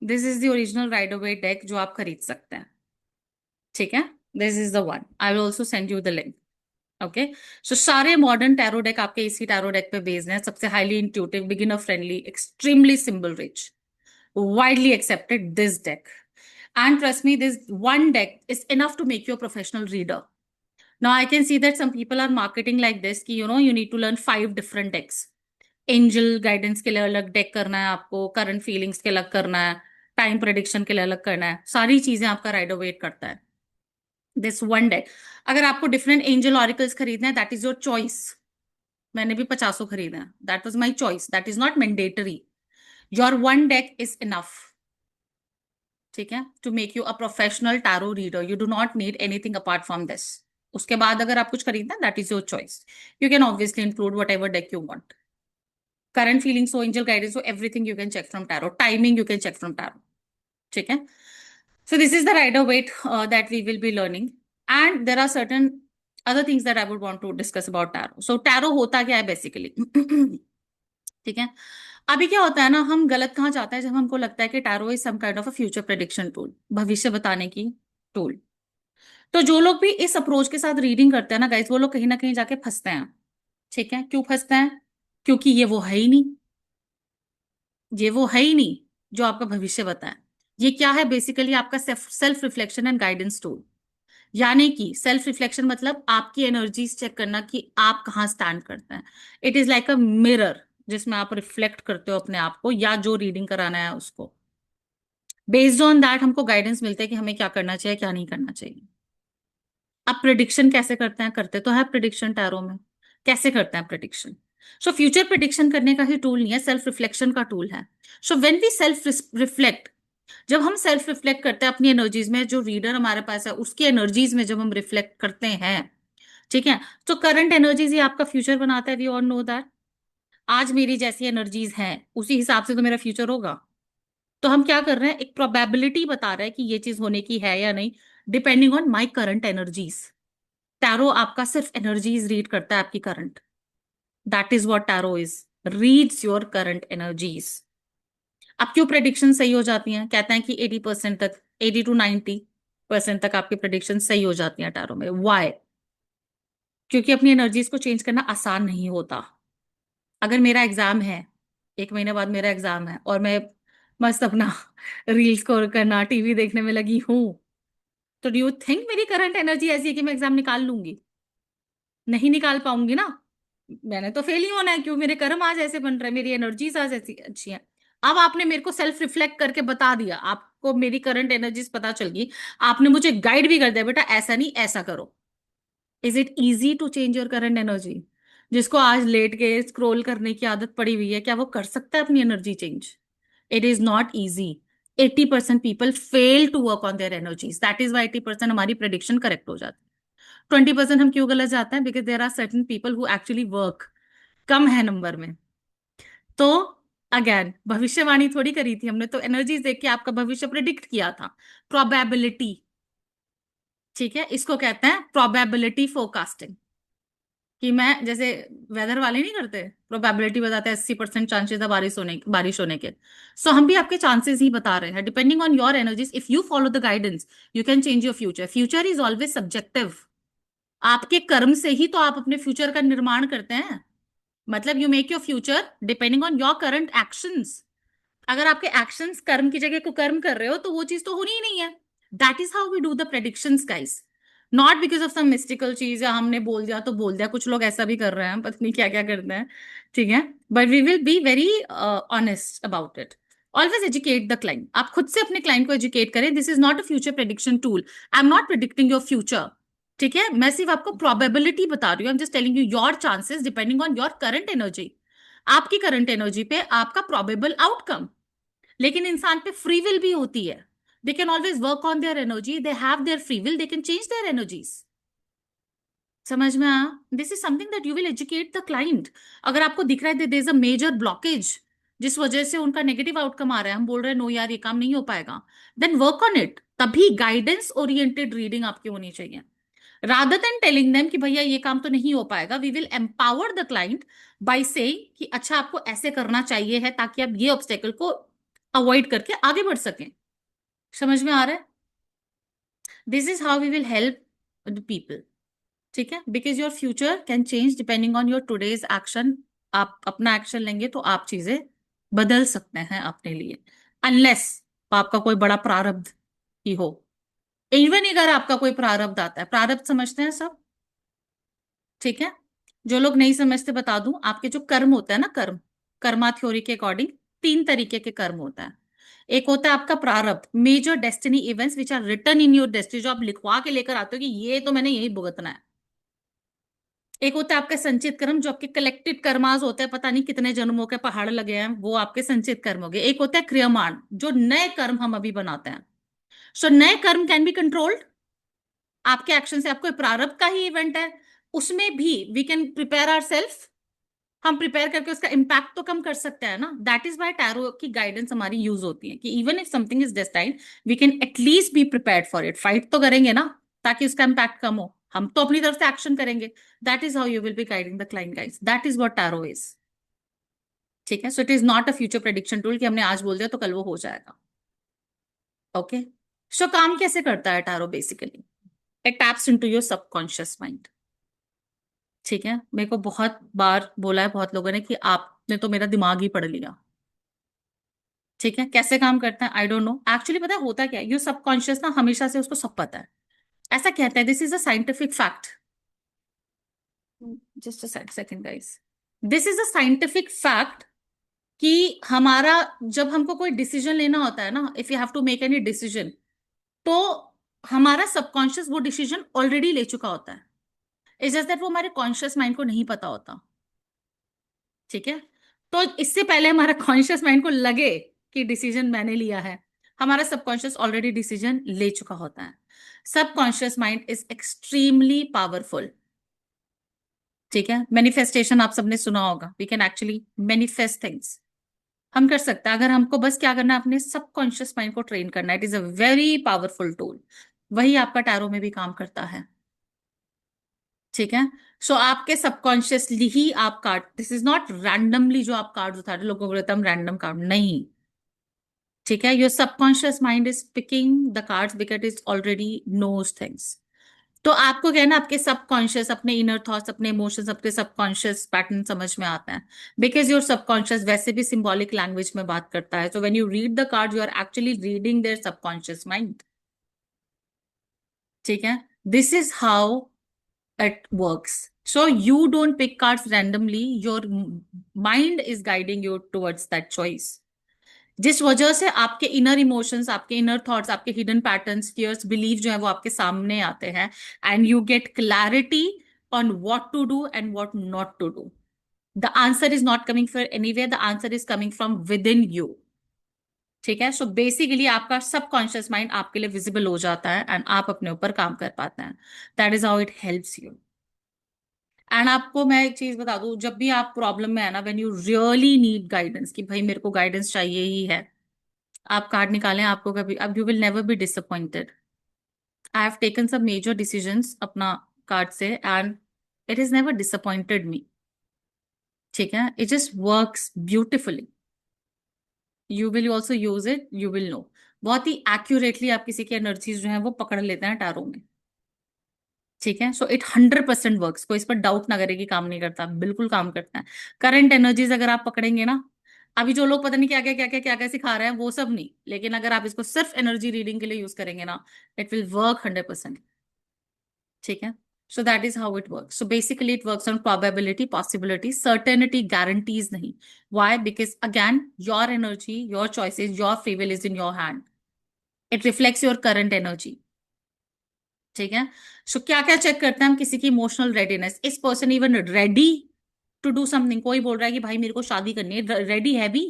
This is the original rider Waite deck जो आप खरीद सकते हैं। ठीक है, this is the one, I will also send you the link. Okay, so सारे मॉडर्न टैरो डेक आपके इसी टैरो डेक पे बेस्ड हैं। सबसे highly intuitive, beginner friendly, extremely symbol rich, widely accepted this deck. And trust me, this one deck is enough to make you a professional reader. Now I can see that some people are marketing like this कि you need to learn 5 different decks. Angel guidance के लिए अलग deck करना है आपको, current feelings के अलग करना है, time prediction के लिए अलग करना है, सारी चीजें आपका राइडर वेट करता है दिस वन deck। अगर आपको डिफरेंट एंजल ऑरिकल्स खरीदना है, दैट इज योर चॉइस। मैंने भी 50 खरीदे हैं, that was my choice, that is not mandatory. Your one deck is enough. ठीक है, to make you a professional tarot reader, you do not need anything apart from this. उसके बाद अगर आप कुछ खरीदना, that is your choice. You can obviously include whatever deck you want. Current feelings हो, angel guidance हो, everything you can check from tarot, timing you can check from tarot. ठीक है, so this is the rider waite that we will be learning. And there are certain other things that I would want to discuss about tarot. सो tarot होता क्या है basically? ठीक है, अभी क्या होता है ना, हम गलत कहाँ जाते हैं जब हमको लगता है कि tarot is some kind of a future prediction tool, भविष्य बताने की टूल। तो जो लोग भी इस अप्रोच के साथ रीडिंग करते हैं ना गाइस, वो लोग कहीं ना कहीं जाके फंसते हैं। ठीक है, क्यों फंसते हैं? क्योंकि ये वो है ही नहीं, ये वो है ही नहीं जो आपका भविष्य बताए। ये क्या है? बेसिकली आपका self reflection and guidance tool. यानी कि सेल्फ रिफ्लेक्शन मतलब आपकी एनर्जीज चेक करना कि आप कहाँ स्टैंड करते हैं। It is like a mirror जिसमें आप रिफ्लेक्ट करते हो अपने आप को या जो रीडिंग कराना है उसको। बेस्ड ऑन दैट हमको गाइडेंस मिलता है कि हमें क्या करना चाहिए, क्या नहीं करना चाहिए। अब प्रिडिक्शन कैसे करते हैं? करते तो है प्रिडिक्शन टैरो में। कैसे करते हैं प्रिडिक्शन? सो फ्यूचर प्रिडिक्शन करने का ही टूल नहीं है, सेल्फ रिफ्लेक्शन का टूल है। So when we self reflect, जब हम सेल्फ रिफ्लेक्ट करते हैं अपनी एनर्जीज में, जो रीडर हमारे पास है उसकी एनर्जीज में जब हम रिफ्लेक्ट करते हैं, ठीक है, तो करंट एनर्जीज ही आपका फ्यूचर बनाता है। We all know that. आज मेरी जैसी एनर्जीज हैं उसी हिसाब से तो मेरा फ्यूचर होगा। तो हम क्या कर रहे हैं, एक प्रोबेबिलिटी बता रहे हैं कि ये चीज होने की है या नहीं, depending on my current energies. Tarot आपका सिर्फ एनर्जीज रीड करता है, आपकी current. That is what tarot is, reads your current energies. अब क्यों प्रेडिक्शन सही हो जाती हैं? कहते हैं कि 80% तक, 80 to 90% तक आपकी प्रेडिक्शन सही हो जाती है टैरो में। वाई? क्योंकि अपनी एनर्जीज को चेंज करना आसान नहीं होता। अगर मेरा एग्जाम है, 1 महीने बाद मेरा एग्जाम है, और मैं मस्त अपना रील स्क्रॉल करना, टीवी देखने में लगी हूं, तो डू यू थिंक मेरी करंट एनर्जी ऐसी है कि मैं एग्जाम निकाल लूंगी? नहीं निकाल पाऊंगी ना। मैंने तो फेल ही होना है, क्यों? मेरे कर्म आज ऐसे बन रहे हैं, मेरी एनर्जीज आज ऐसी अच्छी है। अब आपने मेरे को सेल्फ रिफ्लेक्ट करके बता दिया, आपको मेरी करंट एनर्जीज पता चल गई, आपने मुझे गाइड भी कर दिया, बेटा ऐसा नहीं ऐसा करो। Is it easy to change your current energy? जिसको आज लेट के स्क्रोल करने की आदत पड़ी हुई है, क्या वो कर सकता है अपनी energy change? It is not easy. 80% people fail to work on their energies, that is why 80% हमारी प्रेडिक्शन करेक्ट हो जाती है। 20% हम क्यों गलत जाते हैं? Because there are certain people who actually work, कम है नंबर में। तो अगेन भविष्यवाणी थोड़ी करी थी हमने, तो एनर्जीज देख के आपका भविष्य प्रिडिक्ट किया था। प्रोबेबिलिटी, ठीक है, इसको कहते हैं प्रोबेबिलिटी फोरकास्टिंग। कि मैं जैसे वेदर वाले नहीं करते, प्रोबेबिलिटी बताते हैं 80% चांसेस है बारिश होने के। सो हम भी आपके चांसेस ही बता रहे हैं, depending on your energies. If you follow the guidance, you can change your future. Future is always subjective. आपके कर्म से ही तो आप अपने फ्यूचर का निर्माण करते हैं। मतलब you make your future depending on your current actions. अगर आपके एक्शंस कर्म की जगह को कर्म कर रहे हो, तो वो चीज तो होनी ही नहीं है। That is how we do the predictions guys. Not because of some mystical चीज, या हमने बोल दिया तो बोल दिया। कुछ लोग ऐसा भी कर रहे हैं, पता नहीं क्या क्या करते हैं। ठीक है, but we will be very honest about it. Always educate the client. आप खुद से अपने क्लाइंट को एजुकेट करें। This is not a future prediction tool. I am not predicting your future. ठीक है, मैं सिर्फ आपको प्रोबेबिलिटी बता रही हूँ। I am just telling you your chances depending on your current energy. आपकी करंट एनर्जी पे आपका प्रोबेबल आउटकम। लेकिन इंसान पे फ्री विल भी होती है। They can always work on their energy, they have their free will, they can change their energies. समझ में आया? This is something that you will educate the client. अगर आपको दिख रहा है there is a major blockage, जिस वजह से उनका नेगेटिव आउटकम आ रहा है, हम बोल रहे हैं नो यार ये काम नहीं हो पाएगा, देन वर्क ऑन इट। तभी गाइडेंस ओरिएंटेड रीडिंग आपकी होनी चाहिए। रादर देन टेलिंग देम कि भैया ये काम तो नहीं हो पाएगा, we will empower the client by saying कि अच्छा आपको ऐसे करना चाहिए है ताकि आप ये ऑब्स्टेकल को अवॉइड करके आगे बढ़ सकें। समझ में आ रहा है? This is how we will help the people. ठीक है, because your future can change depending on your today's action. आप अपना एक्शन लेंगे तो आप चीजें बदल सकते हैं अपने लिए, अनलेस आपका कोई बड़ा प्रारब्ध ही हो। इवन अगर आपका कोई प्रारब्ध आता है, प्रारब्ध समझते हैं सब? ठीक है, जो लोग नहीं समझते बता दूं, आपके जो कर्म होता है ना, कर्म, कर्मा थ्योरी के अकॉर्डिंग तीन तरीके के कर्म होता है। एक होता है आपका प्रारब्ध, major destiny events which are written in your destiny, जो आप लिखवा के लेकर आते हो कि ये तो मैंने यही भुगतना है। एक होता है आपका संचित कर्म, जो आपके कलेक्टेड कर्मास होते हैं, पता नहीं कितने जन्मों के पहाड़ लगे हैं, वो आपके संचित कर्म हो गए। एक होता है क्रियमाण, जो नए कर्म हम अभी बनाते हैं। सो नए कर्म कैन बी कंट्रोल्ड। आपके एक्शन से, आपको प्रारब्ध का ही इवेंट है, उसमें भी we can prepare our self. हम प्रिपेयर करके उसका इम्पैक्ट तो कम कर सकते हैं ना। दैट इज वाई टैरो की गाइडेंस हमारी यूज होती है, कि even if something is destined, we can at least be prepared for it. Fight तो करेंगे ना, ताकि उसका इम्पैक्ट कम हो, हम तो अपनी तरफ से एक्शन करेंगे। That is how you will be guiding the client guides. That is what tarot is. ठीक है, so it is not a future prediction tool कि हमने आज बोल दिया तो कल वो हो जाएगा। ओके, सो काम कैसे करता है tarot? Basically it taps into your subconscious mind. ठीक है, मेरे को बहुत बार बोला है बहुत लोगों ने कि आपने तो मेरा दिमाग ही पढ़ लिया। ठीक है, कैसे काम करता है आई डोंट नो एक्चुअली। पता है होता क्या है, ये सबकॉन्शियस ना हमेशा से उसको सब पता है। ऐसा कहते हैं, this is a scientific fact. Just a second guys, this is a scientific fact कि हमारा, जब हमको कोई डिसीजन लेना होता है ना, if you have to make any decision, तो हमारा सबकॉन्शियस वो डिसीजन ऑलरेडी ले चुका होता है। इट्स जस्ट दैट वो हमारे कॉन्शियस माइंड को नहीं पता होता। ठीक है, तो इससे पहले हमारा कॉन्शियस माइंड को लगे कि डिसीजन मैंने लिया है, हमारा सबकॉन्शियस ऑलरेडी डिसीजन ले चुका होता है। Subconscious mind is extremely powerful. ठीक है, मैनिफेस्टेशन आप सबने सुना होगा, we can actually manifest things. हम कर सकते हैं, अगर हमको बस क्या करना है, अपने सबकॉन्शियस माइंड को ट्रेन करना है। It is a very powerful tool. वही आपका टैरो में भी काम करता है। ठीक है, सो आपके सबकॉन्शियसली ही आप card, this is not randomly जो आप कार्ड उठाते हो, लोगों को बोलते हैं हम रैंडम कार्ड नहीं। ठीक है, your subconscious mind is picking the cards because it already knows things. तो आपको क्या है ना, आपके सबकॉन्शियस, अपने इनर थॉट्स, अपने इमोशंस, अपने सबकॉन्शियस पैटर्न समझ में आता है। बिकॉज योर सबकॉन्शियस वैसे भी सिंबॉलिक लैंग्वेज में बात करता है। So when you read the card, you are actually reading their subconscious mind. ठीक है, this is how it works. So you don't pick cards randomly. Your mind is guiding you towards that choice. जिस वजह से आपके inner emotions, आपके inner thoughts, आपके hidden patterns, fears, believe जो है वो आपके सामने आते हैं, and you get clarity on what to do and what not to do. The answer is not coming from anywhere, the answer is coming from within you. ठीक है, so basically आपका सबकॉन्शियस माइंड आपके लिए visible हो जाता है and आप अपने ऊपर काम कर पाते हैं। That is how it helps you. And आपको मैं एक चीज बता दूं, जब भी आप प्रॉब्लम में है ना, when you really need guidance, कि भाई मेरे को गाइडेंस चाहिए ही है, आप कार्ड निकालें, आपको कभी, अब you will never be disappointed. I have taken some major decisions अपना कार्ड से, and it is never disappointed me. ठीक है, it just works beautifully. You will also use it, you will know. बहुत ही एक्यूरेटली आप किसी की energies जो है वो पकड़ लेते हैं टैरो में। ठीक है, सो इट 100% वर्क्स। कोई इस पर डाउट ना करे कि काम नहीं करता, बिल्कुल काम करता है। करंट एनर्जीज अगर आप पकड़ेंगे ना, अभी जो लोग पता नहीं क्या क्या सिखा रहे हैं वो सब नहीं, लेकिन अगर आप इसको सिर्फ एनर्जी रीडिंग के लिए यूज करेंगे ना, इट विल वर्क 100%। ठीक है, so that is how it work. So basically it works on probability, possibility, certainty, guarantees नहीं। Why? Because again your energy, your choices, your free will is in your hand. It reflects your current energy. ठीक है, सो क्या क्या check करते हैं हम? किसी की इमोशनल रेडीनेस, इस person even ready to do something. कोई बोल रहा है कि भाई मेरे को शादी करनी है, रेडी है भी?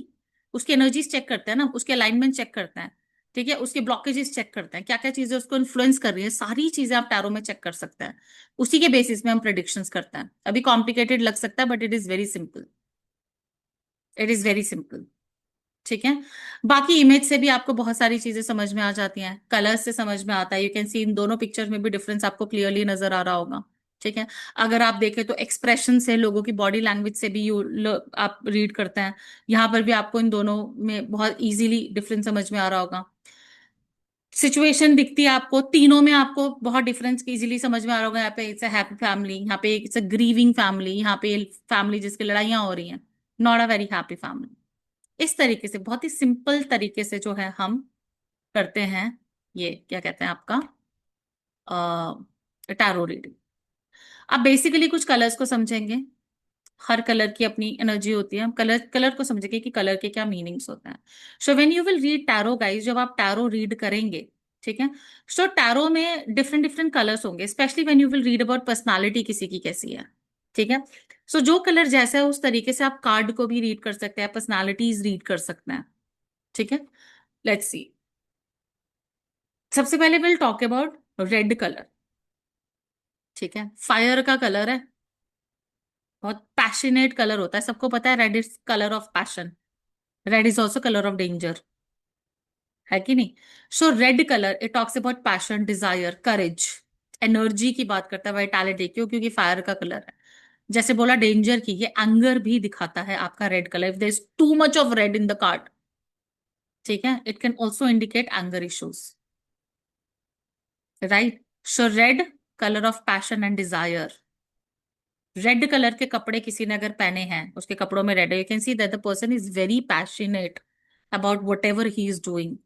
उसकी एनर्जीज चेक करते हैं ना, उसके अलाइनमेंट चेक करते हैं। ठीक है, उसके ब्लॉकेजेस चेक करते हैं, क्या क्या चीजें उसको इन्फ्लुएंस कर रही है, सारी चीजें आप टैरो में चेक कर सकते हैं। उसी के बेसिस में हम प्रेडिक्शंस करते हैं। अभी कॉम्प्लिकेटेड लग सकता है, but it is very simple. It is very simple. ठीक है, बाकी इमेज से भी आपको बहुत सारी चीजें समझ में आ जाती हैं, कलर्स से समझ में आता है। यू कैन सी इन दोनों पिक्चर में भी डिफरेंस आपको क्लियरली नजर आ रहा होगा। ठीक है। अगर आप देखें तो एक्सप्रेशन से, लोगों की बॉडी लैंग्वेज से भी आप रीड करते हैं। यहाँ पर भी आपको इन दोनों में बहुत इजीली डिफरेंस समझ में आ रहा होगा। सिचुएशन दिखती है आपको, तीनों में आपको बहुत डिफरेंस इजीली समझ में आ रहा होगा। यहाँ पे इट्स अ हैप्पी फैमिली, यहाँ पे इट्स अ ग्रीविंग फैमिली, यहाँ पे फैमिली जिसकी लड़ाइयाँ हो रही हैं, not a very happy family. इस तरीके से बहुत ही सिंपल तरीके से जो है हम करते हैं ये क्या कहते हैं आपका टैरो रीडिंग। आप बेसिकली कुछ कलर्स को समझेंगे। हर कलर की अपनी एनर्जी होती है। हम कलर कलर को समझेंगे कि कलर के क्या मीनिंग्स होते हैं। सो when you will read tarot guys, जब आप टैरो रीड करेंगे, ठीक है, सो टैरो में डिफरेंट डिफरेंट कलर्स होंगे, specially when you will read about personality किसी की कैसी है। ठीक है। सो जो कलर जैसा है उस तरीके से आप कार्ड को भी रीड कर सकते हैं, पर्सनालिटीज रीड कर सकते हैं। ठीक है। Let's see. सबसे पहले will talk about red colour. ठीक है, फायर का कलर है, बहुत पैशनेट कलर होता है, सबको पता है red is colour of passion. Red is also colour of danger, है कि नहीं? So red colour it talks about passion, desire, courage, energy की बात करता है, वाइटैलिटी। क्यों? क्योंकि फायर का कलर है। जैसे बोला डेंजर की, ये एंगर भी दिखाता है आपका red colour, if there is too much of red in the card. ठीक है, it can also indicate anger issues, right? So red colour of passion and desire. Red colour के कपड़े किसी ने अगर पहने हैं, उसके कपड़ों में रेड है, you can see that the person is very passionate about what ever he is doing,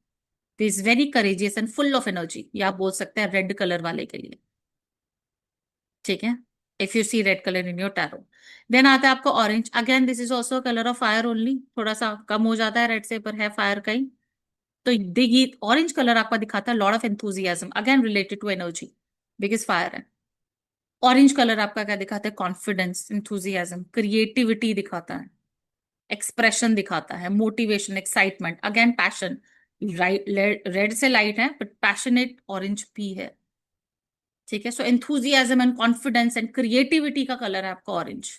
is very courageous and full of energy. ये आप बोल सकते हैं रेड कलर वाले के लिए। ठीक है, if you see red colour in your tarot. Then आता है आपको orange, again this is also colour of fire only, थोड़ा सा कम हो जाता है रेड से, पर है फायर का ही। तो देखिए ऑरेंज कलर आपका दिखाता है lot of enthusiasm, again related to energy, because fire है। ऑरेंज कलर आपका क्या दिखाता है? कॉन्फिडेंस, इंथुजियाज्म, क्रिएटिविटी दिखाता है, एक्सप्रेशन दिखाता है, motivation, excitement, again passion. Red से लाइट है बट पैशनेट ऑरेंज भी है। ठीक है, so enthusiasm and confidence and creativity का कलर है आपका ऑरेंज,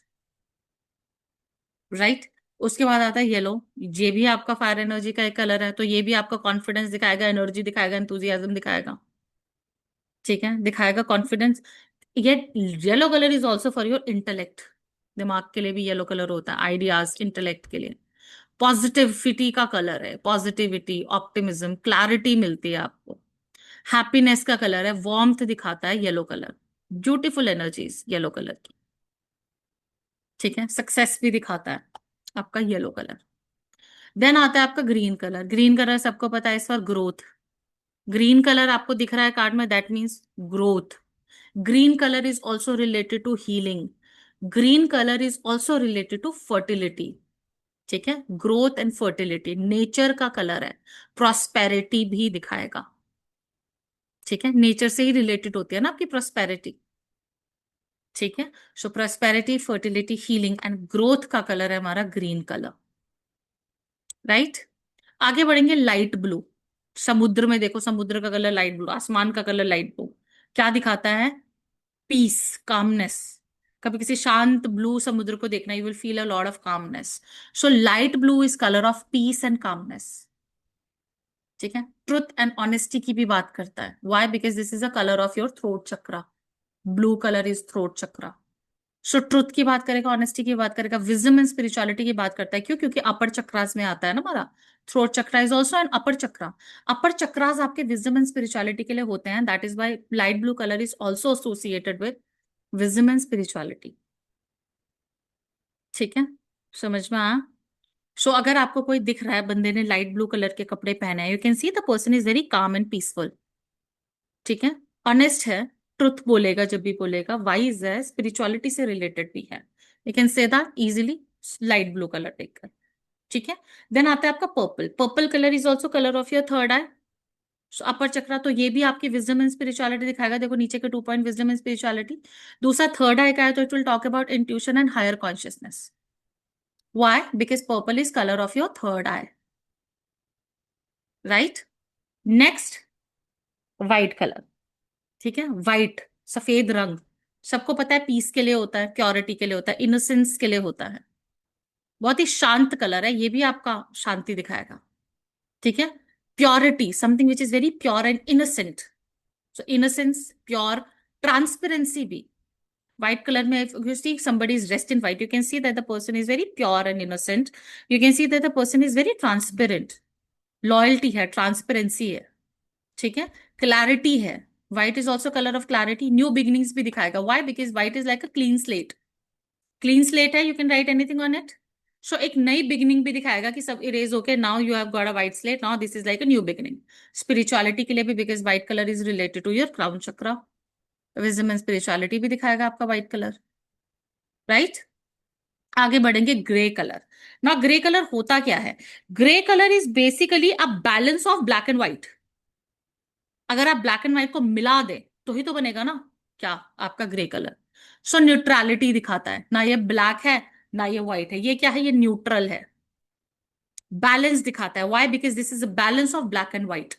राइट? उसके बाद आता है येलो। ये भी आपका फायर एनर्जी का एक कलर है, तो ये भी आपका कॉन्फिडेंस दिखाएगा, एनर्जी दिखाएगा, एंथुजियाज्म दिखाएगा। ठीक है, दिखाएगा कॉन्फिडेंस। ये yellow colour is also for your intellect, दिमाग के लिए भी येलो कलर होता है, आइडियाज, इंटेलेक्ट के लिए। पॉजिटिविटी का कलर है, पॉजिटिविटी, ऑप्टिमिज्म, क्लैरिटी मिलती है आपको। हैप्पीनेस का कलर है, वार्मथ दिखाता है yellow colour, beautiful energies yellow colour की। ठीक है, सक्सेस भी दिखाता है आपका येलो कलर। देन आता है आपका ग्रीन कलर। ग्रीन कलर सबको पता है इस फॉर ग्रोथ। ग्रीन कलर आपको दिख रहा है कार्ड में, that means growth. Green colour is also related to healing. Green colour is also related to fertility. ठीक है, ग्रोथ एंड फर्टिलिटी नेचर का कलर है, प्रॉस्पेरिटी भी दिखाएगा। ठीक है, नेचर से ही रिलेटेड होती है ना आपकी प्रॉस्पेरिटी। ठीक है, so prosperity, fertility, healing and growth का कलर है हमारा ग्रीन कलर, राइट? आगे बढ़ेंगे, लाइट ब्लू। समुद्र में देखो, समुद्र का कलर लाइट ब्लू, आसमान का कलर लाइट ब्लू, क्या दिखाता है? Peace, calmness. कभी किसी शांत ब्लू समुद्र को देखना, you will feel a lot of calmness. So light blue is colour of peace and calmness. ठीक है, ट्रुथ एंड ऑनेस्टी की भी बात करता है। Why? Because this is a colour of your throat chakra. Blue colour is throat chakra. So truth की बात करेगा, ऑनेस्टी की बात करेगा, विजडम एंड स्पिरिचुअलिटी की बात करता है। क्यों? क्योंकि अपर चक्रास में आता है ना हमारा। Throat chakra is also an upper chakra. Upper chakras आपके विजडम एंड स्पिरिचुअलिटी के लिए होते हैं, that is why light blue colour is also associated with wisdom and spirituality. ठीक है, समझ में आया? सो अगर आपको कोई दिख रहा है, बंदे ने लाइट ब्लू कलर के कपड़े पहने हैं, you can see the person is very calm and peaceful. ठीक है, ऑनेस्ट है, ट्रुथ बोलेगा जब भी बोलेगा, वाइज है, स्पिरिचुअलिटी से रिलेटेड भी है। You can say that easily, light blue colour देखकर। ठीक है, देन आता है आपका purple. Purple colour is also colour of your third eye, upper chakra. तो ये भी आपकी विजडम एंड स्पिरिचुअलिटी दिखाएगा। देखो नीचे के 2 पॉइंट, विजडम एंड स्पिरिचुअलिटी। दूसरा थर्ड आई का है, तो it will talk about intuition and higher consciousness. Why? Because purple is colour of your third eye, right? Next, white colour. ठीक है, व्हाइट, सफेद रंग, सबको पता है पीस के लिए होता है, प्योरिटी के लिए होता है, इनोसेंस के लिए होता है। बहुत ही शांत कलर है, ये भी आपका शांति दिखाएगा। ठीक है, purity, something which is very pure and innocent. So innocence, pure, transparency भी। White color में if you see somebody is dressed in white, you can see that the person is very pure and innocent. You can see that the person is very transparent. Loyalty है, transparency है, ठीक है, clarity है. White is also color of clarity. New beginnings भी दिखाएगा. Why? Because white is like a clean slate. Clean slate है, you can write anything on it. So एक नई beginning भी दिखाएगा कि सब erase होके now you have got a white slate. Now this is like a new beginning. Spirituality के लिए भी because white color is related to your crown chakra. Wisdom and spirituality भी दिखाएगा आपका white color. Right? आगे बढ़ेंगे grey colour. ना grey colour होता क्या है? Grey colour is basically a balance of black and white. अगर आप ब्लैक एंड व्हाइट को मिला दे तो ही तो बनेगा ना क्या आपका ग्रे कलर. सो न्यूट्रलिटी दिखाता है, ना ये ब्लैक है ना ये व्हाइट है, ये क्या है, ये न्यूट्रल है. बैलेंस दिखाता है. Why? Because this is a balance of black and white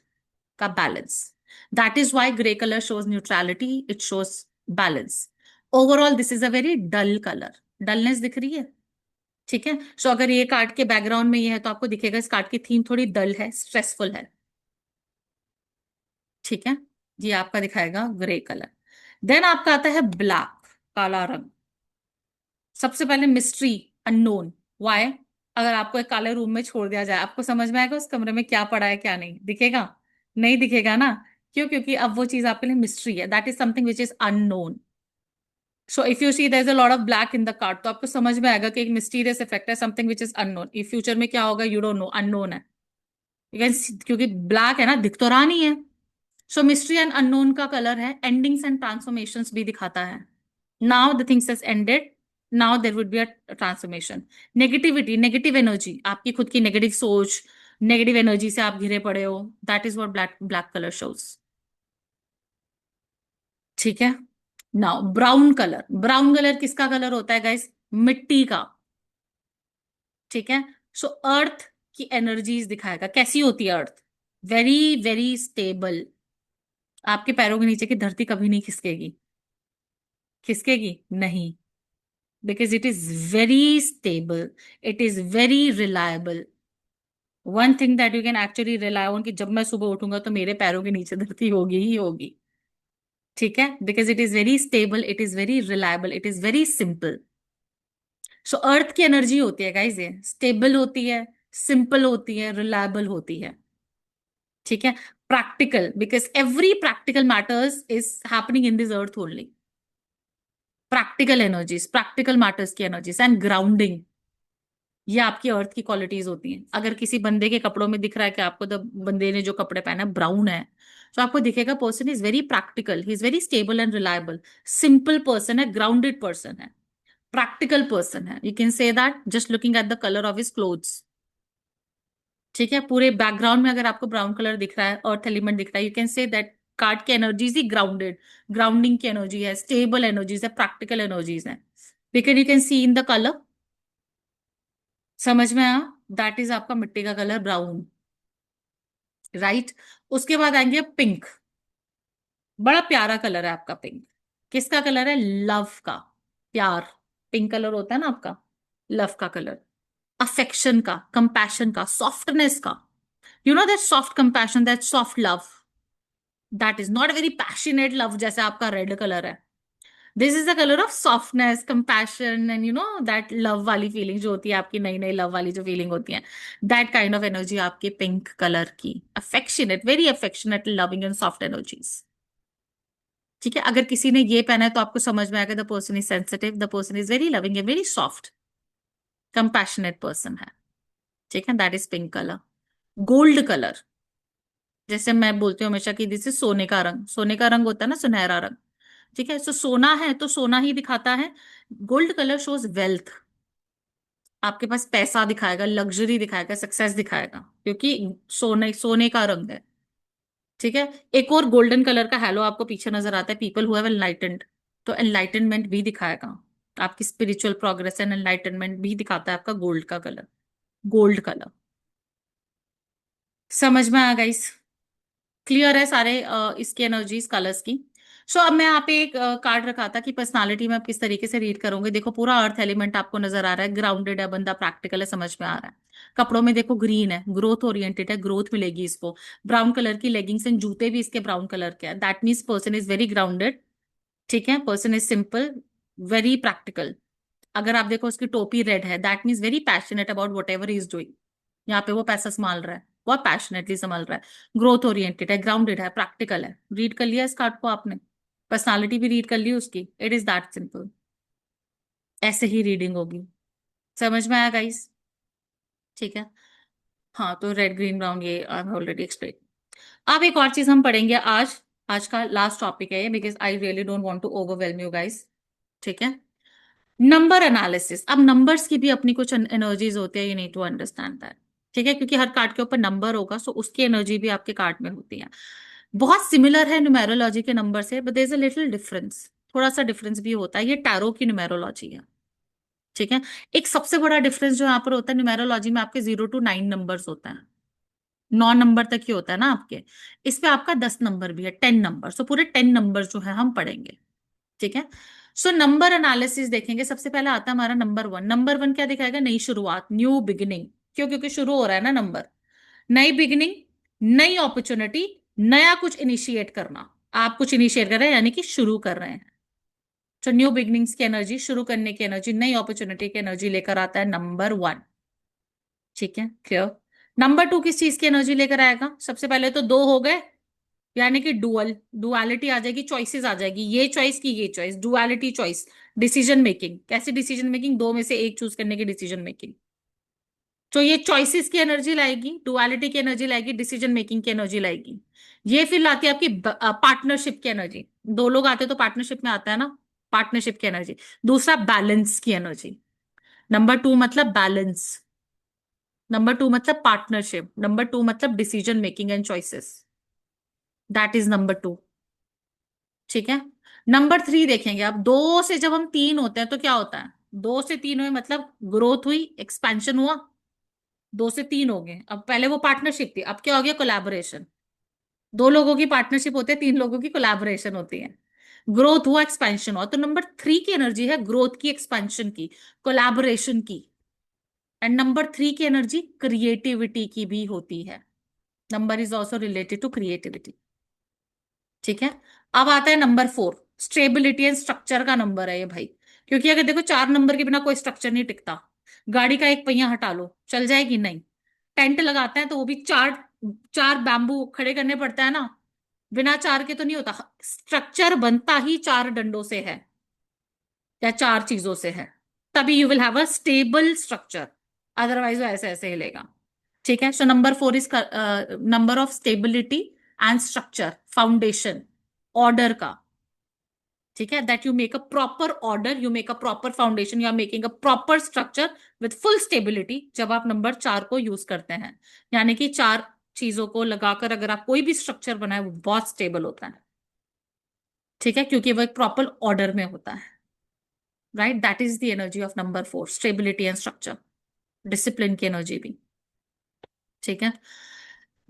का balance. That is why grey colour shows neutrality, it shows balance. Overall this is a very dull colour. Dullness दिख रही है, ठीक है. सो अगर ये कार्ड के बैकग्राउंड में ये है तो आपको दिखेगा इस कार्ड की थीम थोड़ी डल है, स्ट्रेसफुल है, ठीक है. ये आपका दिखाएगा ग्रे कलर. देन आपका आता है ब्लैक, काला रंग. सबसे पहले मिस्ट्री, अननोन. वाई? अगर आपको एक काले रूम में छोड़ दिया जाए, आपको समझ में आएगा उस कमरे में क्या पड़ा है क्या नहीं? दिखेगा? नहीं दिखेगा ना. क्यों? क्योंकि अब वो चीज आपके लिए मिस्ट्री है. That is something which is unknown. So if you see there is a lot of black in the card, तो आपको समझ में आएगा कि एक मिस्टीरियस इफेक्ट है, समथिंग विच इज अननोन. ये फ्यूचर में क्या होगा, यू डोंट नो, अननोन है. You can क्योंकि ब्लैक है ना, दिख तो रहा नहीं है. सो मिस्ट्री एंड अननोन का कलर है. एंडिंग्स एंड ट्रांसफॉर्मेशंस भी दिखाता है. Now the things has ended, now there would be a transformation. Negativity, negative energy, आपकी खुद की नेगेटिव सोच, नेगेटिव एनर्जी से आप घिरे पड़े हो. That is what black black colour shows, ठीक है. Now brown colour. Brown colour किसका कलर होता है गाइस? मिट्टी का, ठीक है. सो अर्थ की एनर्जीज दिखाएगा. कैसी होती है अर्थ? Very very stable. आपके पैरों के नीचे की धरती कभी नहीं खिसकेगी. खिसकेगी नहीं, because it is very stable, it is very reliable. One thing that you can actually rely on, कि जब मैं सुबह उठूंगा तो मेरे पैरों के नीचे धरती होगी ही होगी, ठीक है. Because it is very stable, it is very reliable, it is very simple. So earth की एनर्जी होती है गाइज, ये स्टेबल होती है, सिंपल होती है, रिलायबल होती है, ठीक है. Practical, because every practical matters is happening in this earth only. Practical energies, practical matters की एनर्जीज एंड ग्राउंडिंग, ये आपकी अर्थ की क्वालिटीज होती हैं. अगर किसी बंदे के कपड़ों में दिख रहा है कि आपको, द बंदे ने जो कपड़े पहने ब्राउन है, तो आपको दिखेगा person is very practical, he is very stable and reliable. Simple person है, ग्राउंडेड पर्सन है, प्रैक्टिकल पर्सन है. You can say that just looking at the colour of his clothes, ठीक है. पूरे बैकग्राउंड में अगर आपको ब्राउन कलर दिख रहा है, अर्थ एलिमेंट दिख रहा है, you can say that card की एनर्जीज ही ग्राउंडेड, ग्राउंडिंग की एनर्जी है, स्टेबल एनर्जीज है, प्रैक्टिकल एनर्जीज है. Because you can see in the colour. समझ में आया? दैट इज आपका मिट्टी का कलर, ब्राउन, राइट. उसके बाद आएंगे पिंक. बड़ा प्यारा कलर है आपका पिंक. किसका कलर है? लव का, प्यार. पिंक कलर होता है ना आपका लव का कलर. अफेक्शन का, कंपैशन का, सॉफ्टनेस का. You know that soft compassion, that soft love. That is not very passionate love जैसे आपका रेड कलर है. This is the colour of softness, compassion and you know that love वाली feeling जो होती है आपकी, नई नई लव वाली जो फीलिंग होती है, दैट काइंड ऑफ एनर्जी आपके पिंक कलर की. Affectionate, very affectionate, loving and soft energies, ठीक है. अगर किसी ने ये पहना है तो आपको समझ में आएगा the person is sensitive, the person is very loving and very soft, compassionate person है, ठीक है. That is pink colour. Gold colour, जैसे मैं बोलती हूँ हमेशा कि दिस इज सोने का रंग. सोने का रंग होता है ना, सुनहरा रंग, ठीक है. सो सोना है तो सोना ही दिखाता है. Gold colour shows wealth. आपके पास पैसा दिखाएगा, लग्जरी दिखाएगा, सक्सेस दिखाएगा, क्योंकि सोने सोने का रंग है, ठीक है. एक और गोल्डन कलर का हैलो आपको पीछे नजर आता है, पीपल हु हैव एनलाइटेंड. तो एनलाइटनमेंट भी दिखाएगा, आपकी स्पिरिचुअल प्रोग्रेस एंड एनलाइटनमेंट भी दिखाता है आपका गोल्ड का कलर. Gold colour. समझ में आ गई? क्लियर है सारे इसकी एनर्जीज कलर्स की. सो अब मैं यहाँ पे एक कार्ड रखा था कि पर्सनालिटी में आप किस तरीके से रीड करोगे. देखो पूरा अर्थ एलिमेंट आपको नजर आ रहा है, ग्राउंडेड है बंदा, प्रैक्टिकल है, समझ में आ रहा है. कपड़ों में देखो ग्रीन है, ग्रोथ ओरिएंटेड है, ग्रोथ मिलेगी इसको. ब्राउन कलर की लेगिंग्स एंड जूते भी इसके ब्राउन कलर के हैं. That means person is very grounded, ठीक है. Person is simple, very practical. अगर आप देखो उसकी टोपी रेड है, that means very passionate about what ever is doing. यहाँ पे वो पैसा संभाल रहा है, बहुत पैशनेटली संभाल रहा है, ग्रोथ ओरिएंटेड है, ग्राउंडेड है, प्रैक्टिकल है। रीड कर लिया इस कार्ड को आपने, पर्सनालिटी भी रीड कर ली उसकी। It is that simple. ऐसे ही रीडिंग होगी। समझ में आया गाइस? ठीक है। हाँ, तो रेड ग्रीन ब्राउन ये आई ऑलरेडी एक्सप्लेन। अब एक और चीज हम पढ़ेंगे आज। आज का लास्ट टॉपिक है ये, because I really don't want to overwhelm you guys. ठीक है। Number analysis. अब नंबर्स की भी अपनी कुछ एनर्जीज होती है, you need to understand that. ठीक है, क्योंकि हर कार्ड के ऊपर नंबर होगा, सो उसकी एनर्जी भी आपके कार्ड में होती है। बहुत सिमिलर है न्यूमेरोलॉजी के नंबर से, but there is a little difference. थोड़ा सा डिफरेंस भी होता है। ये टैरो की न्यूमेरोलॉजी है। ठीक है। एक सबसे बड़ा डिफरेंस जो यहाँ पर होता है न्यूमेरोलॉजी में, आपके 0 to 9 नंबर्स होते हैं। 9 नंबर तक ही होता है ना आपके। इस पे आपका 10 नंबर भी है, 10 नंबर। सो पूरे 10 नंबर जो है हम पढ़ेंगे। ठीक है। सो नंबर एनालिसिस देखेंगे। सबसे पहले आता है हमारा नंबर वन। नंबर वन क्या दिखाएगा? नई शुरुआत, न्यू बिगिनिंग। क्यों? क्योंकि शुरू हो रहा है ना नंबर। नई बिगिनिंग, नई अपॉर्चुनिटी, नया कुछ इनिशिएट करना। आप कुछ इनिशिएट कर रहे हैं, यानी कि शुरू कर रहे हैं। तो न्यू बिगिनिंग्स की एनर्जी, शुरू करने की एनर्जी, नई अपॉर्चुनिटी की एनर्जी लेकर आता है नंबर वन। ठीक है, क्लियर। नंबर टू किस चीज की एनर्जी लेकर आएगा? सबसे पहले तो दो हो गए, यानी कि डुअल, डुअलिटी आ जाएगी, चॉइसेस आ जाएगी, ये चॉइस की ये choice, duality choice. Decision making, कैसी डिसीजन मेकिंग? दो में से एक चूज करने की डिसीजन मेकिंग। तो ये चॉइसेस की एनर्जी लाएगी, डुअलिटी की एनर्जी लाएगी, डिसीजन मेकिंग की एनर्जी लाएगी। ये फिर लाती है आपकी पार्टनरशिप की एनर्जी। दो लोग आते हैं तो पार्टनरशिप में आता है ना, पार्टनरशिप की एनर्जी। दूसरा बैलेंस की एनर्जी। नंबर टू मतलब बैलेंस। नंबर टू मतलब पार्टनरशिप। नंबर टू मतलब decision making and choices. That is number two. ठीक है। नंबर थ्री देखेंगे। अब दो से जब हम तीन होते हैं तो क्या होता है? दो से तीन हुए मतलब ग्रोथ हुई, एक्सपेंशन हुआ। दो से तीन हो गए, अब पहले वो पार्टनरशिप थी, अब क्या हो गया? कोलैबोरेशन। दो लोगों की पार्टनरशिप होती है, तीन लोगों की कोलैबोरेशन होती है। ग्रोथ हुआ, एक्सपेंशन हुआ। तो नंबर थ्री की एनर्जी है ग्रोथ की, एक्सपेंशन की, कोलैबोरेशन की। एंड नंबर थ्री की एनर्जी क्रिएटिविटी की भी होती है। Number is also related to creativity. ठीक है। अब आता है number four. Stability and structure का नंबर है ये भाई। क्योंकि अगर देखो, 4 नंबर के बिना कोई स्ट्रक्चर नहीं टिकता। गाड़ी का एक पहिया हटा लो, चल जाएगी? नहीं। टेंट लगाते हैं तो वो भी चार, चार बैम्बू खड़े करने पड़ता है ना। बिना चार के तो नहीं होता। स्ट्रक्चर बनता ही चार डंडों से है, या चार चीजों से है। तभी you will have a stable structure. Otherwise वो ऐसे ऐसे हिलेगा। ठीक है। So number four is number of stability and structure, foundation, order का। ठीक है। That you make a proper order, you make a proper foundation, you are making a proper structure with full stability, जब आप number चार को use करते हैं। यानी कि चार चीजों को लगाकर अगर आप कोई भी स्ट्रक्चर बनाए, वो बहुत स्टेबल होता है। ठीक है, क्योंकि वो एक प्रॉपर ऑर्डर में होता है। Right, that is the energy of number four, stability and structure, discipline की एनर्जी भी। ठीक है।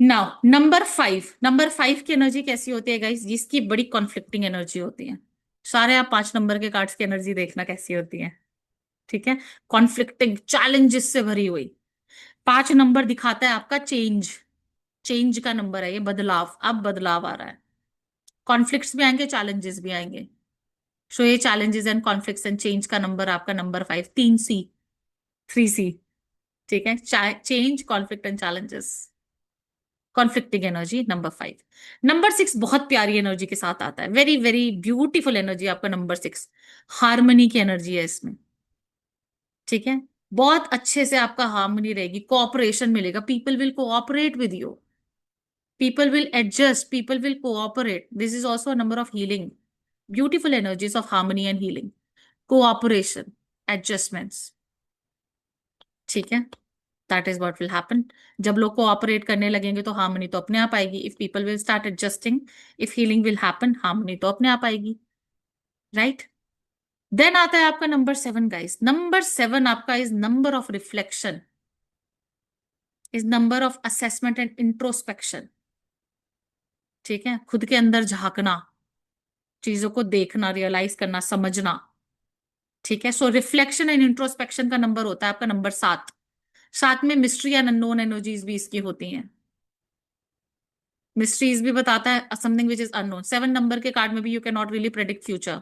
Now number five. Number five की एनर्जी कैसी होती है गाइस? जिसकी बड़ी कॉन्फ्लिक्टिंग एनर्जी होती है। सारे आप 5 नंबर के कार्ड्स की एनर्जी देखना कैसी होती है। ठीक है। कॉन्फ्लिक्टिंग, चैलेंजेस से भरी हुई। 5 नंबर दिखाता है आपका चेंज। चेंज का नंबर है ये, बदलाव। अब बदलाव आ रहा है। कॉन्फ्लिक्ट्स भी आएंगे, चैलेंजेस भी आएंगे। सो ये challenges and conflicts and change का नंबर आपका नंबर फाइव, 3C, 3C। ठीक है। Change, conflict and challenges, conflicting energy number five. Number six बहुत प्यारी एनर्जी के साथ आता है, वेरी वेरी ब्यूटीफुल एनर्जी आपका नंबर सिक्स। हार्मनी की एनर्जी है इसमें। ठीक है। बहुत अच्छे से आपका हार्मनी रहेगी, कोऑपरेशन मिलेगा, people will cooperate with you, people will adjust, people will cooperate. This is also number of healing, beautiful energies of harmony and healing, cooperation, adjustments. ठीक है। That is what will happen. जब लोग cooperate करने लगेंगे तो harmony तो अपने आप आएगी। If people will start adjusting, if healing will happen, harmony तो अपने आप आएगी। राइट। देन आता है आपका number seven guys. Number seven आपका is number of reflection, is number of assessment and introspection. ठीक है। खुद के अंदर झांकना, चीजों को देखना, रियलाइज करना, समझना। ठीक है। सो रिफ्लेक्शन एंड इंट्रोस्पेक्शन का नंबर होता है आपका नंबर सात। साथ में मिस्ट्री एंड अननोन एनर्जीज भी इसकी होती हैं। मिस्ट्रीज भी बताता है, something which is unknown. 7 number के कार्ड में भी you can not really predict future.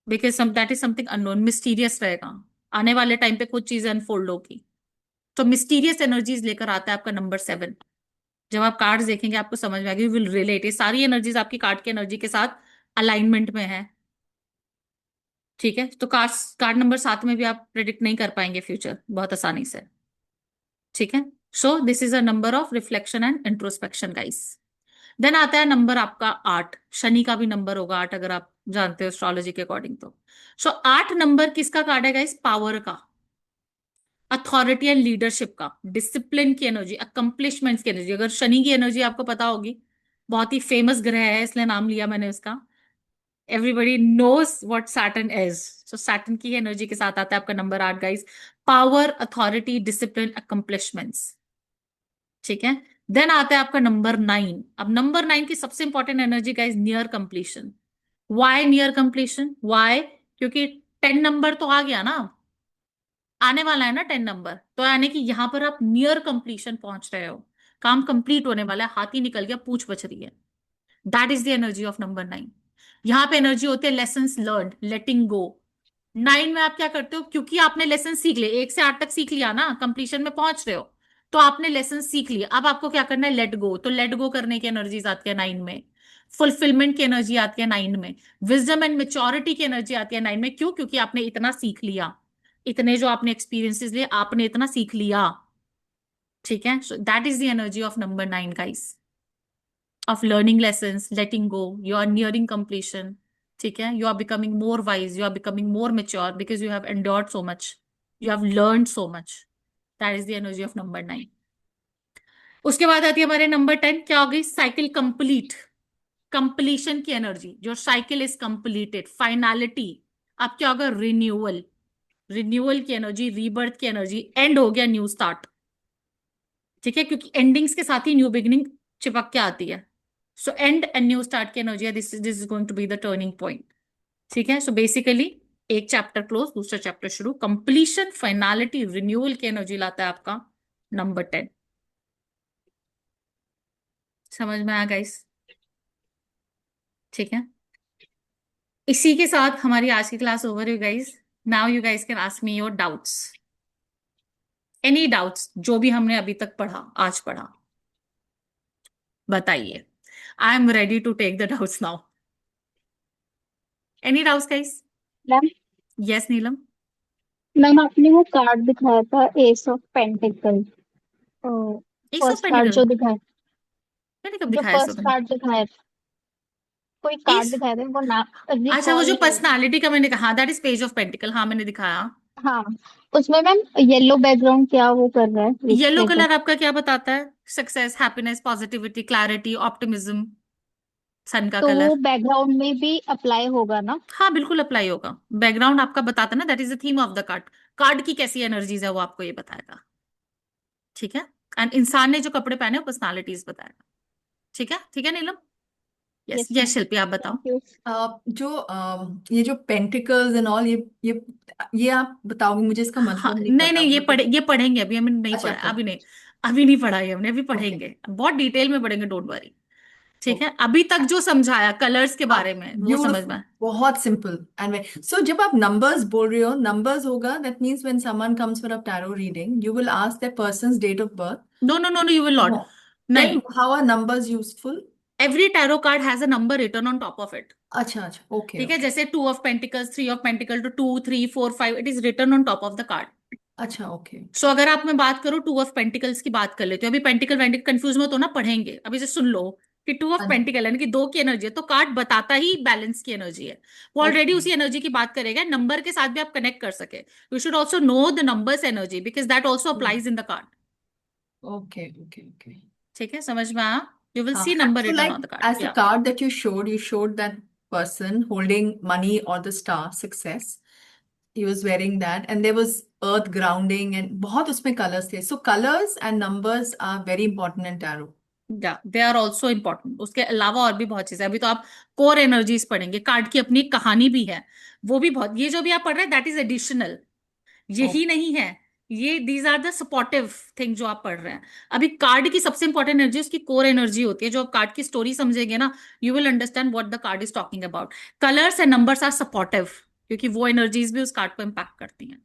Because some that is something unknown, mysterious रहेगा, आने वाले टाइम पे कुछ चीजें अनफोल्ड होगी। तो मिस्टीरियस एनर्जीज लेकर आता है आपका नंबर 7। जब आप कार्ड्स देखेंगे आपको समझ में आएगी, यू विल रिलेट, ये सारी एनर्जीज आपकी कार्ड की एनर्जी के साथ अलाइनमेंट में है। ठीक है, तो कार्ड नंबर 7 में भी आप प्रिडिक्ट नहीं कर पाएंगे फ्यूचर बहुत आसानी से। ठीक है, so this is a number of reflection and introspection guys. Then आता है नंबर आपका 8, शनि का भी नंबर होगा 8 अगर आप जानते हो एस्ट्रोलॉजी के अकॉर्डिंग तो। सो 8 नंबर किसका कार्ड है गाइस? पावर का, अथॉरिटी एंड लीडरशिप का, डिसिप्लिन की एनर्जी, अकम्प्लिशमेंट्स की एनर्जी। अगर शनि की एनर्जी आपको पता होगी, बहुत ही फेमस ग्रह है इसलिए नाम लिया मैंने उसका। Everybody knows what Saturn is. So Saturn की एनर्जी के साथ आता है आपका number 8 guys, power, authority, discipline, accomplishments. ठीक है, देन आता है आपका नंबर 9। अब नंबर 9 की सबसे important energy guys, near completion. Why near completion? Why? क्योंकि 10 नंबर तो आ गया ना, आने वाला है ना 10 नंबर, तो यानी कि यहां पर आप नियर कंप्लीशन पहुंच रहे हो, काम कंप्लीट होने वाला है, हाथी निकल गया, पूछ बच रही है। That is the energy of number 9। यहाँ पे एनर्जी होती है लेसन लर्न, लेटिंग गो। 9 में आप क्या करते हो? क्योंकि आपने लेसन सीख लिए, 1 से 8 तक सीख लिया ना, कंप्लीशन में पहुंच रहे हो, तो आपने लेसन सीख लिया, अब आपको क्या करना है? Let go. तो लेट गो करने की एनर्जीज आती है 9 में। फुलफिलमेंट की एनर्जी आती है 9 में। विजडम एंड मेच्योरिटी की एनर्जी आती है 9 में। क्यों? क्योंकि आपने इतना सीख लिया, इतने जो आपने एक्सपीरियंसेस लिए, आपने इतना सीख लिया। ठीक है, so that is the energy of number 9 guys, of learning lessons, letting go. You are nearing completion. ठीक है, you are becoming more wise, you are becoming more mature because you have endured so much, you have learned so much. That is the energy of number 9. उसके बाद आती है हमारे number 10, क्या हो गई? साइकिल कंप्लीट, कंप्लीशन की energy, जो साइकिल इज कंप्लीटेड, फाइनलिटी। अब क्या होगा? रिन्यूअल, रिन्यूअल की एनर्जी, रीबर्थ की एनर्जी, एंड हो गया, न्यू स्टार्ट। ठीक है, क्योंकि एंडिंग्स के साथ ही न्यू बिगिनिंग चिपक के आती है। So end end new start की एनर्जी है, this is going to be the turning point. ठीक है, सो बेसिकली एक चैप्टर क्लोज, दूसरा चैप्टर शुरू, कंप्लीशन, फाइनलिटी, रिन्यूअल की एनर्जी लाता है आपका नंबर 10। समझ में आया गाइस? ठीक है, इसी के साथ हमारी आज की class over you guys. Now you guys can ask me your doubts, any doubts, जो भी हमने अभी तक पढ़ा, आज पढ़ा, बताइए। I am ready to take the doubts now. Any doubts guys? Ma'am yes Neelam. Ma'am आपने वो कार्ड दिखाया था, ace of pentacle. Ace of first card pentacle? जो दिखाया, मैंने कब जो दिखाया फर्स्ट इसको? कार्ड दिखाया, कोई कार्ड एस, दिखाया था वो ना, अच्छा वो रिकॉल जो नहीं। पर्सनालिटी का मैंने कहा, that is page of pentacle, हाँ मैंने दिखाया। हाँ, उसमें मैम येलो बैकग्राउंड क्या वो कर रहा है, येलो रिप्रेजेंट? कलर आपका क्या बताता है? Success, happiness, positivity, clarity, optimism, sun का तो वो कलर। बैकग्राउंड में भी अप्लाई होगा ना? हाँ बिल्कुल अप्लाई होगा, बैकग्राउंड आपका बताता है ना, that is the theme of the card. Card की कैसी एनर्जीज है वो आपको ये बताएगा। ठीक है, एंड इंसान ने जो कपड़े पहने वो पर्सनालिटीज बताएगा। ठीक है नीलम। यस यस यस मैम, शिल्पी आप बताओ। Thank you. ये जो पेंटिकल्स एंड ऑल, ये आप बताओगे मुझे, इसका हाँ मतलब नहीं नहीं पता नहीं, मतलब। ये पढ़ेंगे अभी, हमने नहीं अच्छा, पढ़ा है, पर अभी नहीं, अभी नहीं पढ़ा है हमने, अभी ओके पढ़ेंगे, बहुत डिटेल में पढ़ेंगे, डोंट वरी। ठीक ओके। है, अभी तक जो समझाया कलर्स के हाँ, बारे में वो समझ ब्यूटिफुल, में। बहुत सिंपल एंड सो जब आप नंबर्स बोल रहे हो, नंबर्स होगा, that means when someone comes for a tarot reading you will ask that person's date of birth. No no no no, you will not. No, नहीं, then how are numbers useful? Every tarot card has a number return on top of it. अच्छा अच्छा, okay ठीक है, okay. जैसे 2 of pentacles, 3 of pentacle, two 2 3 4 5, it is return on top of the card. अच्छा okay so अगर आप मैं बात करूं 2 ऑफ पेंटिकल्स की बात कर लेते हो, अभी पेंटिकल वेंटिकल कंफ्यूज मत हो ना, पढ़ेंगे अभी से सुन लो कि 2 ऑफ पेंटिकल यानी कि दो की एनर्जी है, तो कार्ड बताता ही बैलेंस की एनर्जी है, वो ऑलरेडी ओके उसी एनर्जी की बात करेगा, नंबर के साथ भी आप कनेक्ट कर सके। You should also know the numbers energy because that also applies in the card. Okay okay okay. ठीक है, समझ में आया? You will see And number so, return like, on the card as the या। card that you showed that person holding money or the star success. He was wearing that, and there was earth grounding, and बहुत उसमें colors थे. So colors and numbers are very important in tarot. या they are also important, उसके अलावा और भी बहुत चीजें, अभी तो आप कोर एनर्जीज पढ़ेंगे, कार्ड की अपनी एक कहानी भी है, वो भी बहुत, ये जो भी आप पढ़ रहे हैं दैट इज एडिशनल, यही Okay. नहीं है, ये these are the supportive thing जो आप पढ़ रहे हैं। अभी कार्ड की सबसे इंपॉर्टेंट एनर्जी उसकी कोर एनर्जी होती है, जो आप कार्ड की स्टोरी समझेंगे ना, you will understand what the card is talking about. Colours and numbers are supportive, क्योंकि वो एनर्जीज भी उस कार्ड को इम्पैक्ट करती हैं।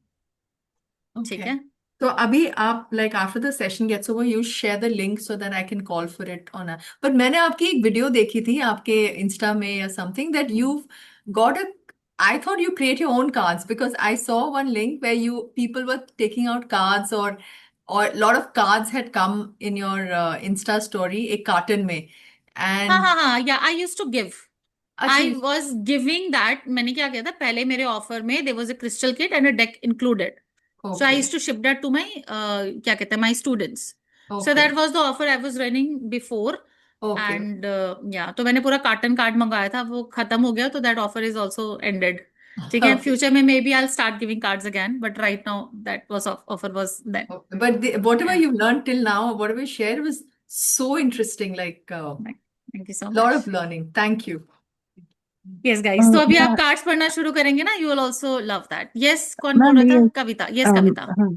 ठीक Okay. है। So अभी आप like after the session gets over, you share the link so that I can call for it on a. But मैंने आपकी एक वीडियो देखी थी आपके इंस्टा में या something that you've got a. I thought you create your own cards because I saw one link where you people were taking out cards or a lot of cards had come in your Insta story एक carton में हाँ and हाँ हाँ, या आई use to give, अच्छा I was giving that. मैंने क्या किया था, पहले मेरे ऑफर में there was a crystal kit and a deck included. So I okay use to ship that to my क्या कहते हैं, my students. So that okay was the offer I was running before. okay and या तो मैंने पूरा carton card मंगाया था, वो खत्म हो गया, तो that offer is also ended. ठीक है, okay. फ्यूचर में maybe I start giving cards again, but right now that was offer was then. Okay. But whatever you've learned till now, whatever you shared was so interesting, like a thank you so lot much. of learning. Thank you. Yes guys, तो अभी आप मैं cards पढ़ना शुरू करेंगे ना, you will also love that. Yes, कौन बोल मैम रहा ये था? कविता, यस कविता। हाँ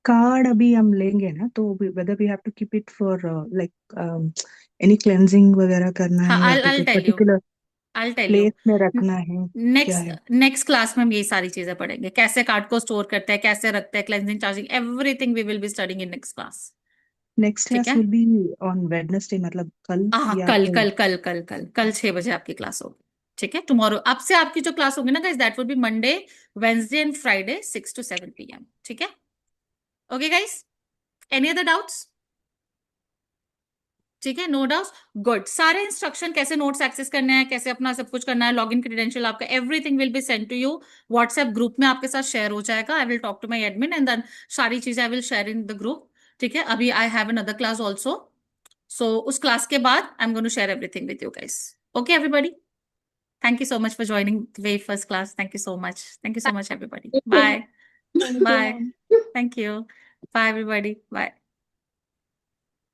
कार्ड अभी हम लेंगे ना तो whether we have to keep it for like any cleansing वगैरह करना हाँ, है या फिर आई कोई tell you, particular I tell you. Place में रखना है क्या नेक्स्ट है नेक्स्ट क्लास में हम ये सारी चीजें पढ़ेंगे, कैसे कार्ड को स्टोर करते हैं, कैसे रखते हैं, cleansing, charging, everything we will be studying in next class. Next ठीक क्लास है। विल बी ऑन वेडनेसडे मतलब कल हाँ, या कल फिर कल कल कल कल कल 6 बजे आपकी क्लास होगी। ठीक है, टुमारो आपसे आपकी जो क्लास होगी ना guys, that will be Monday, Wednesday and Friday 6 to 7 PM। ठीक है। Okay guys, any other doubts? ठीक है, नो डाउट, गुड। सारे इंस्ट्रक्शन, कैसे नोट्स एक्सेस करने हैं, कैसे अपना सब कुछ करना है, लॉगिन क्रेडेंशियल आपका, everything will be send to you WhatsApp group में, आपके साथ शेयर हो जाएगा। I will talk to my admin and then सारी चीजें I will share in the group. ठीक है, अभी I have another class also, so उस क्लास के बाद I am going to share everything with you guys. Okay everybody, thank you so much for joining the very first class. Thank you so much. Thank you so much, everybody. Thank you, Bye. ma'am. Thank you, Bye. ma'am. Thank you. Bye, everybody. Bye.